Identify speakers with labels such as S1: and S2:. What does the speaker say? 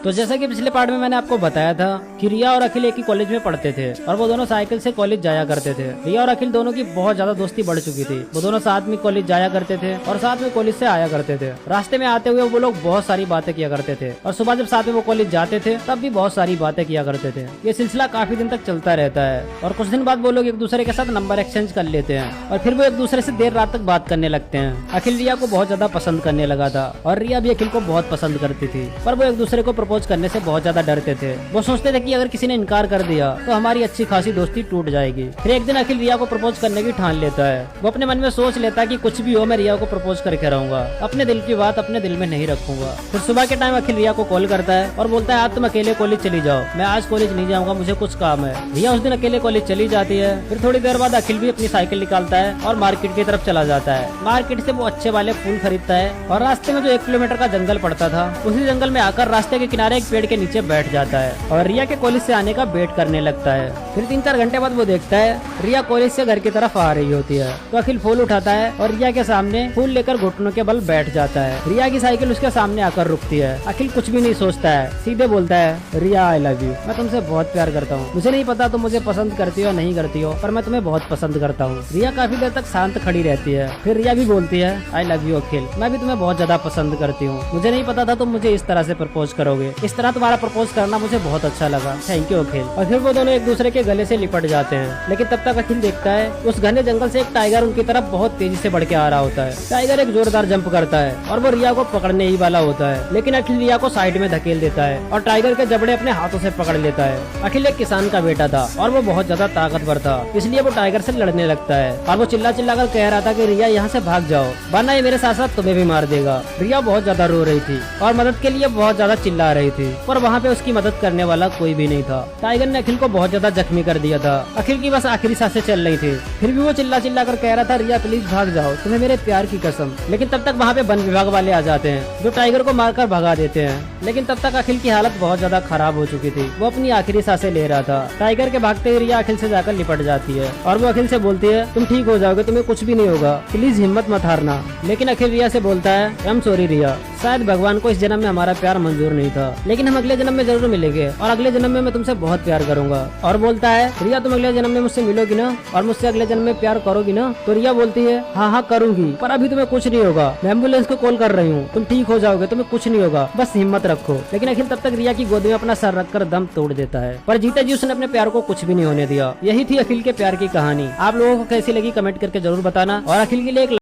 S1: तो जैसा कि पिछले पार्ट में मैंने आपको बताया था कि रिया और अखिल एक ही कॉलेज में पढ़ते थे और वो दोनों साइकिल से कॉलेज जाया करते थे। रिया और अखिल दोनों की बहुत ज्यादा दोस्ती बढ़ चुकी थी। वो दोनों साथ में कॉलेज जाया करते थे और साथ में कॉलेज से आया करते थे। रास्ते में आते हुए वो लोग बहुत सारी बातें किया करते थे और सुबह जब साथ में वो कॉलेज जाते थे तब भी बहुत सारी बातें किया करते थे। ये सिलसिला काफी दिन तक चलता रहता है और कुछ दिन बाद वो लोग एक दूसरे के साथ नंबर एक्सचेंज कर लेते हैं और फिर वो एक दूसरे से देर रात तक बात करने लगते हैं। अखिल रिया को बहुत ज्यादा पसंद करने लगा था और रिया भी अखिल को बहुत पसंद करती थी, पर वो एक दूसरे को प्रपोज करने से बहुत ज्यादा डरते थे। वो सोचते थे कि अगर किसी ने इनकार कर दिया तो हमारी अच्छी खासी दोस्ती टूट जाएगी। फिर एक दिन अखिल रिया को प्रपोज करने की ठान लेता है। वो अपने मन में सोच लेता है कि कुछ भी हो मैं रिया को प्रपोज करके रहूंगा, अपने दिल की बात अपने दिल में नहीं रखूंगा। फिर सुबह के टाइम अखिल रिया को कॉल करता है और बोलता है आज तुम अकेले कॉलेज चली जाओ, मैं आज कॉलेज नहीं जाऊंगा, मुझे कुछ काम है। रिया उस दिन अकेले कॉलेज चली जाती है। फिर थोड़ी देर बाद अखिल भी अपनी साइकिल निकालता है और मार्केट की तरफ चला जाता है। मार्केट से वो अच्छे वाले फूल खरीदता है और रास्ते में जो 1 किलोमीटर का जंगल पड़ता था उसी जंगल में आकर रास्ते के किनारे एक पेड़ के नीचे बैठ जाता है और रिया के कॉलेज से आने का वेट करने लगता है। फिर 3-4 घंटे बाद वो देखता है रिया कॉलेज से घर की तरफ आ रही होती है तो अखिल फूल उठाता है और रिया के सामने फूल लेकर घुटनों के बल बैठ जाता है। रिया की साइकिल उसके सामने आकर रुकती है। अखिल कुछ भी नहीं सोचता है, सीधे बोलता है रिया आई लव यू, मैं तुमसे बहुत प्यार करता हूँ। मुझे नहीं पता तुम मुझे पसंद करती हो नहीं करती हो, पर मैं तुम्हें बहुत पसंद करता हूँ। रिया काफी देर तक शांत खड़ी रहती है। फिर रिया भी बोलती है आई लव यू अखिल, मैं भी तुम्हें बहुत ज्यादा पसंद करती हूँ। मुझे नहीं पता था तुम मुझे इस तरह से प्रपोज करोगे, इस तरह तुम्हारा प्रपोज करना मुझे बहुत अच्छा लगा, थैंक यू अखिल। और फिर वो दोनों एक दूसरे के गले से लिपट जाते हैं। लेकिन तब तक अखिल देखता है उस घने जंगल से एक टाइगर उनकी तरफ बहुत तेजी से बढ़ के आ रहा होता है। टाइगर एक जोरदार जंप करता है और वो रिया को पकड़ने ही वाला होता है, लेकिन अखिल रिया को साइड में धकेल देता है और टाइगर के जबड़े अपने हाथों से पकड़ लेता है। अखिल एक किसान का बेटा था और वो बहुत ज्यादा ताकतवर था, इसलिए वो टाइगर से लड़ने लगता है और वो चिल्ला चिल्ला कर कह रहा था कि रिया यहाँ से भाग जाओ वरना ये मेरे साथ साथ तुम्हें भी मार देगा। रिया बहुत ज्यादा रो रही थी और मदद के लिए बहुत ज्यादा चिल्ला रही थी, पर वहाँ पे उसकी मदद करने वाला कोई भी नहीं था। टाइगर ने अखिल को बहुत ज्यादा जख्मी कर दिया था। अखिल की बस आखिरी सांसें चल रही थी, फिर भी वो चिल्ला चिल्ला कर कह रहा था रिया प्लीज भाग जाओ, तुम्हें मेरे प्यार की कसम। लेकिन तब तक वहाँ पे वन विभाग वाले आ जाते हैं जो टाइगर को मारकर भगा देते हैं। लेकिन तब तक अखिल की हालत बहुत ज्यादा खराब हो चुकी थी, वो अपनी आखिरी सांसें ले रहा था। टाइगर के भागते हुए रिया अखिल से जाकर लिपट जाती है और वो अखिल से बोलती है तुम ठीक हो जाओगे, तुम्हें कुछ भी नहीं होगा, प्लीज हिम्मत मत हारना। लेकिन अखिल रिया से बोलता है आई एम सॉरी रिया, शायद भगवान को इस जन्म में हमारा प्यार मंजूर नहीं था, लेकिन हम अगले जन्म में जरूर मिलेंगे और अगले जन्म में मैं तुमसे बहुत प्यार करूंगा। और बोलता है रिया तुम अगले जन्म में मुझसे मिलोगी ना और मुझसे अगले जन्म में प्यार करोगी ना? तो रिया बोलती है हाँ हाँ करूंगी, पर अभी तुम्हें कुछ नहीं होगा, मैं एम्बुलेंस को कॉल कर रही हूँ, तुम ठीक हो जाओगे, तुम्हें कुछ नहीं होगा, बस हिम्मत रखो। लेकिन अखिल तब तक रिया की गोद में अपना सर रखकर दम तोड़ देता है, पर जीते जी उसने अपने प्यार को कुछ भी नहीं होने दिया। यही थी अखिल के प्यार की कहानी। आप लोगों को कैसी लगी कमेंट करके जरूर बताना और अखिल के लिए एक